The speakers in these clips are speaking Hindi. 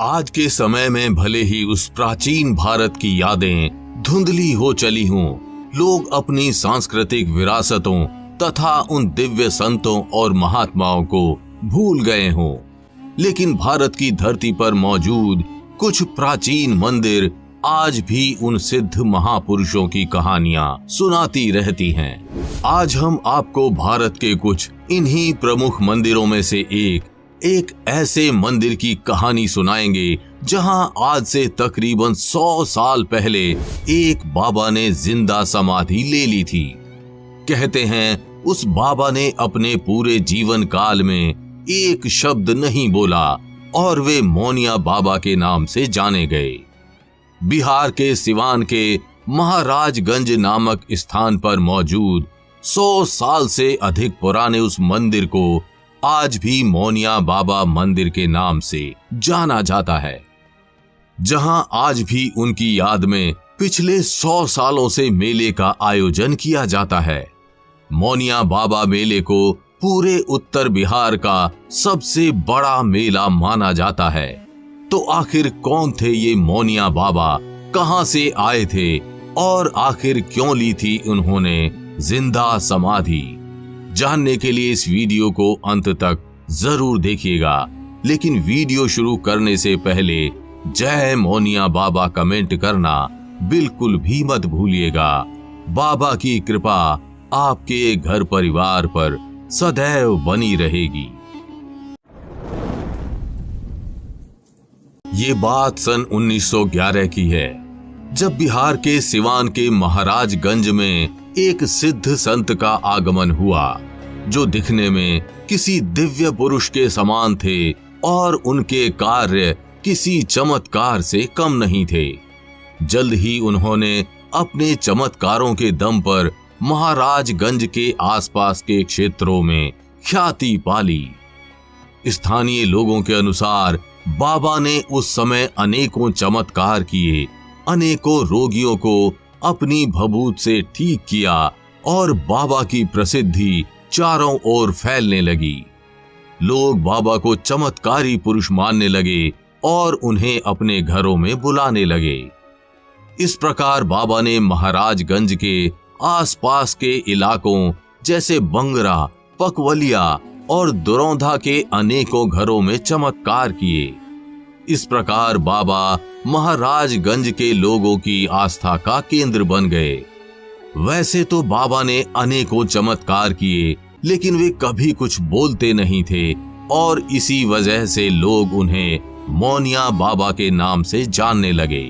आज के समय में भले ही उस प्राचीन भारत की यादें धुंधली हो चली हों, लोग अपनी सांस्कृतिक विरासतों तथा उन दिव्य संतों और महात्माओं को भूल गए हों, लेकिन भारत की धरती पर मौजूद कुछ प्राचीन मंदिर आज भी उन सिद्ध महापुरुषों की कहानियां सुनाती रहती हैं। आज हम आपको भारत के कुछ इन्हीं प्रमुख मंदिरों में से एक ऐसे मंदिर की कहानी सुनाएंगे जहां आज से तकरीबन 100 साल पहले एक बाबा ने जिंदा समाधि ले ली थी। कहते हैं उस बाबा ने अपने पूरे जीवन काल में एक शब्द नहीं बोला और वे मौनिया बाबा के नाम से जाने गए। बिहार के सिवान के महाराजगंज नामक स्थान पर मौजूद 100 साल से अधिक पुराने उस मंदिर को आज भी मौनिया बाबा मंदिर के नाम से जाना जाता है, जहां आज भी उनकी याद में पिछले 100 सालों से मेले का आयोजन किया जाता है। मौनिया बाबा मेले को पूरे उत्तर बिहार का सबसे बड़ा मेला माना जाता है। तो आखिर कौन थे ये मौनिया बाबा, कहां से आए थे और आखिर क्यों ली थी उन्होंने जिंदा समाधि? जानने के लिए इस वीडियो को अंत तक जरूर देखिएगा, लेकिन वीडियो शुरू करने से पहले जय मौनिया बाबा कमेंट करना बिल्कुल भी मत भूलिएगा। बाबा की कृपा आपके घर परिवार पर सदैव बनी रहेगी। ये बात सन 1911 की है, जब बिहार के सिवान के महाराजगंज में एक सिद्ध संत का आगमन हुआ, जो दिखने में किसी दिव्य पुरुष के समान थे और उनके कार्य किसी चमत्कार से कम नहीं थे। जल्द ही उन्होंने अपने चमत्कारों के दम पर महाराजगंज के आसपास के क्षेत्रों में ख्याति पाली। स्थानीय लोगों के अनुसार बाबा ने उस समय अनेकों चमत्कार किए, अनेकों रोगियों को अपनी भभूत से ठीक किया और बाबा की प्रसिद्धि चारों ओर फैलने लगी। लोग बाबा को चमत्कारी पुरुष मानने लगे और उन्हें अपने घरों में बुलाने लगे। इस प्रकार बाबा ने महाराजगंज के आसपास के इलाकों जैसे बंगरा, पकवलिया और दुरौंधा के अनेकों घरों में चमत्कार किए। इस प्रकार बाबा महाराजगंज के लोगों की आस्था का केंद्र बन गए। वैसे तो बाबा ने अनेकों चमत्कार किए, लेकिन वे कभी कुछ बोलते नहीं थे और इसी वजह से लोग उन्हें मौनिया बाबा के नाम से जानने लगे।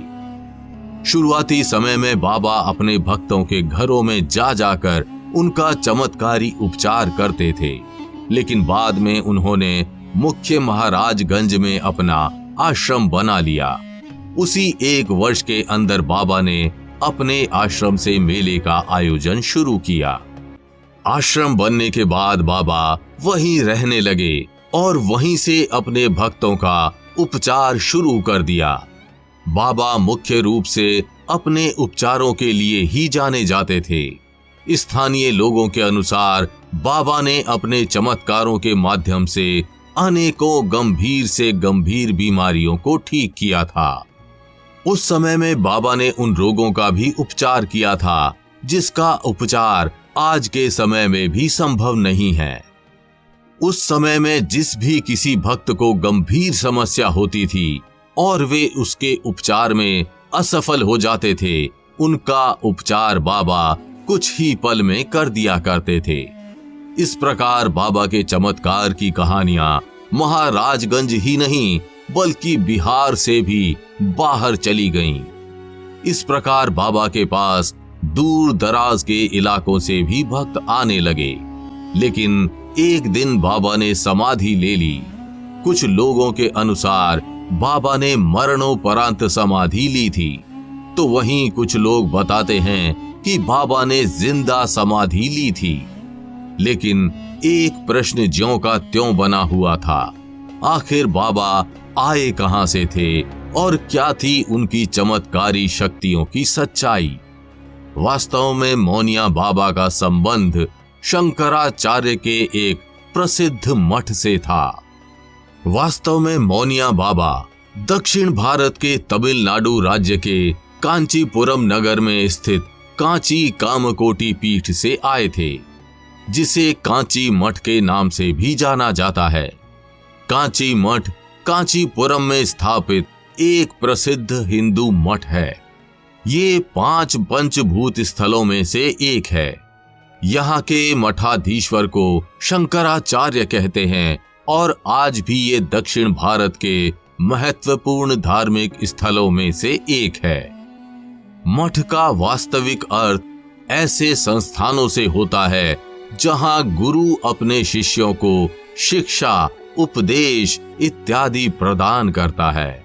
शुरुआती समय में बाबा अपने भक्तों के घरों में जा जाकर उनका चमत्कारी उपचार करते थे, लेकिन बाद में उन्होंने मुख्य महाराजगंज में अपना आश्रम बना लिया। उसी एक वर्ष के अंदर बाबा ने अपने आश्रम से मेले का आयोजन शुरू किया। आश्रम बनने के बाद बाबा वहीं रहने लगे और वहीं से अपने भक्तों का उपचार शुरू कर दिया। बाबा मुख्य रूप से अपने उपचारों के लिए ही जाने जाते थे। स्थानीय लोगों के अनुसार बाबा ने अपने चमत्कारों के माध्यम से अनेकों गंभीर से गंभीर बीमारियों को ठीक किया था। उस समय में बाबा ने उन रोगों का भी उपचार किया था जिसका उपचार आज के समय में भी संभव नहीं है। उस समय में जिस भी किसी भक्त को गंभीर समस्या होती थी और वे उसके उपचार में असफल हो जाते थे, उनका उपचार बाबा कुछ ही पल में कर दिया करते थे। इस प्रकार बाबा के चमत्कार की कहानियां महाराजगंज ही नहीं बल्कि बिहार से भी बाहर चली गईं। इस प्रकार बाबा के पास दूर दराज के इलाकों से भी भक्त आने लगे। लेकिन एक दिन बाबा ने समाधि ले ली। कुछ लोगों के अनुसार बाबा ने मरणोपरांत समाधि ली थी, तो वहीं कुछ लोग बताते हैं कि बाबा ने जिंदा समाधि ली थी। लेकिन एक प्रश्न ज्यों का त्यों बना हुआ था, आखिर बाबा आए कहां से थे और क्या थी उनकी चमत्कारी शक्तियों की सच्चाई? वास्तव में मौनिया बाबा का संबंध शंकराचार्य के एक प्रसिद्ध मठ से था। वास्तव में मौनिया बाबा दक्षिण भारत के तमिलनाडु राज्य के कांचीपुरम नगर में स्थित कांची कामकोटी पीठ से आए थे, जिसे कांची मठ के नाम से भी जाना जाता है। कांची मठ कांचीपुरम में स्थापित एक प्रसिद्ध हिंदू मठ है। ये 5 पंचभूत स्थलों में से एक है। यहाँ के मठाधीश्वर को शंकराचार्य कहते हैं और आज भी ये दक्षिण भारत के महत्वपूर्ण धार्मिक स्थलों में से एक है। मठ का वास्तविक अर्थ ऐसे संस्थानों से होता है जहाँ गुरु अपने शिष्यों को शिक्षा, उपदेश इत्यादि प्रदान करता है।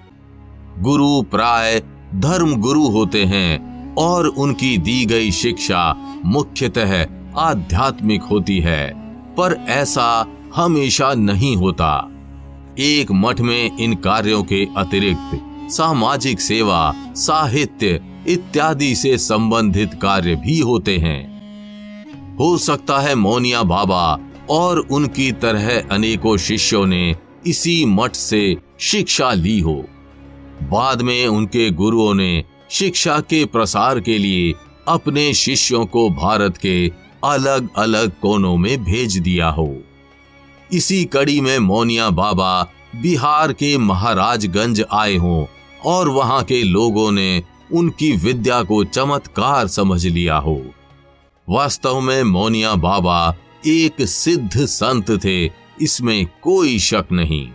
गुरु प्राय धर्म गुरु होते हैं और उनकी दी गई शिक्षा मुख्यतः आध्यात्मिक होती है, पर ऐसा हमेशा नहीं होता। एक मठ में इन कार्यों के अतिरिक्त सामाजिक सेवा, साहित्य इत्यादि से संबंधित कार्य भी होते हैं। हो सकता है मोनिया बाबा और उनकी तरह अनेकों शिष्यों ने इसी मठ से शिक्षा ली हो। बाद में उनके गुरुओं ने शिक्षा के प्रसार के लिए अपने शिष्यों को भारत के अलग अलग कोनों में भेज दिया हो। इसी कड़ी में मोनिया बाबा बिहार के महाराजगंज आए हों और वहां के लोगों ने उनकी विद्या को चमत्कार समझ लिया हो। वास्तव में मोनिया बाबा एक सिद्ध संत थे, इसमें कोई शक नहीं।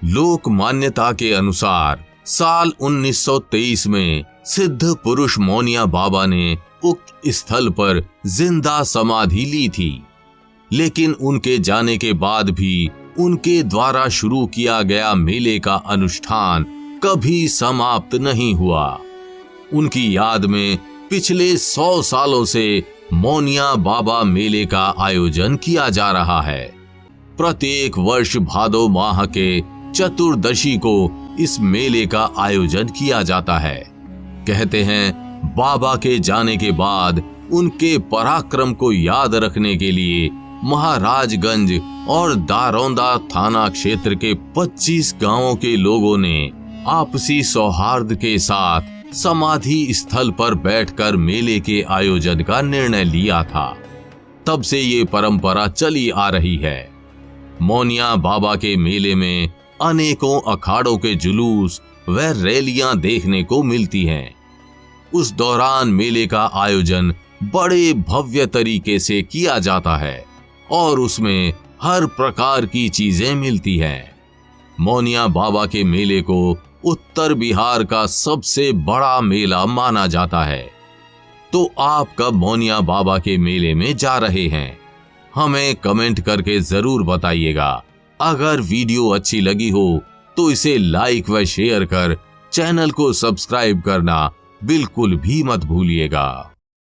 लोक मान्यता के अनुसार साल 1923 में सिद्ध पुरुष मोनिया बाबा ने उक्त स्थल पर जिंदा समाधि ली थी, लेकिन उनके जाने के बाद भी उनके द्वारा शुरू किया गया मेले का अनुष्ठान कभी समाप्त नहीं हुआ। उनकी याद में पिछले 100 सालों से मोनिया बाबा मेले का आयोजन किया जा रहा है। प्रत्येक वर्ष भादो माह के चतुर्दशी को इस मेले का आयोजन किया जाता है। कहते हैं बाबा के जाने के बाद उनके पराक्रम को याद रखने के लिए महाराजगंज और दारोंदा थाना क्षेत्र के 25 गांवों के लोगों ने आपसी सौहार्द के साथ समाधि स्थल पर बैठकर मेले के आयोजन का निर्णय लिया था। तब से ये परंपरा चली आ रही है। मोनिया बाबा के मेले में अनेकों अखाड़ों के जुलूस व रैलियां देखने को मिलती हैं। उस दौरान मेले का आयोजन बड़े भव्य तरीके से किया जाता है और उसमें हर प्रकार की चीजें मिलती हैं। मोनिया बाबा के मेले को उत्तर बिहार का सबसे बड़ा मेला माना जाता है। तो आप कब मोनिया बाबा के मेले में जा रहे हैं? हमें कमेंट करके जरूर बताइएगा। अगर वीडियो अच्छी लगी हो तो इसे लाइक व शेयर कर चैनल को सब्सक्राइब करना बिल्कुल भी मत भूलिएगा।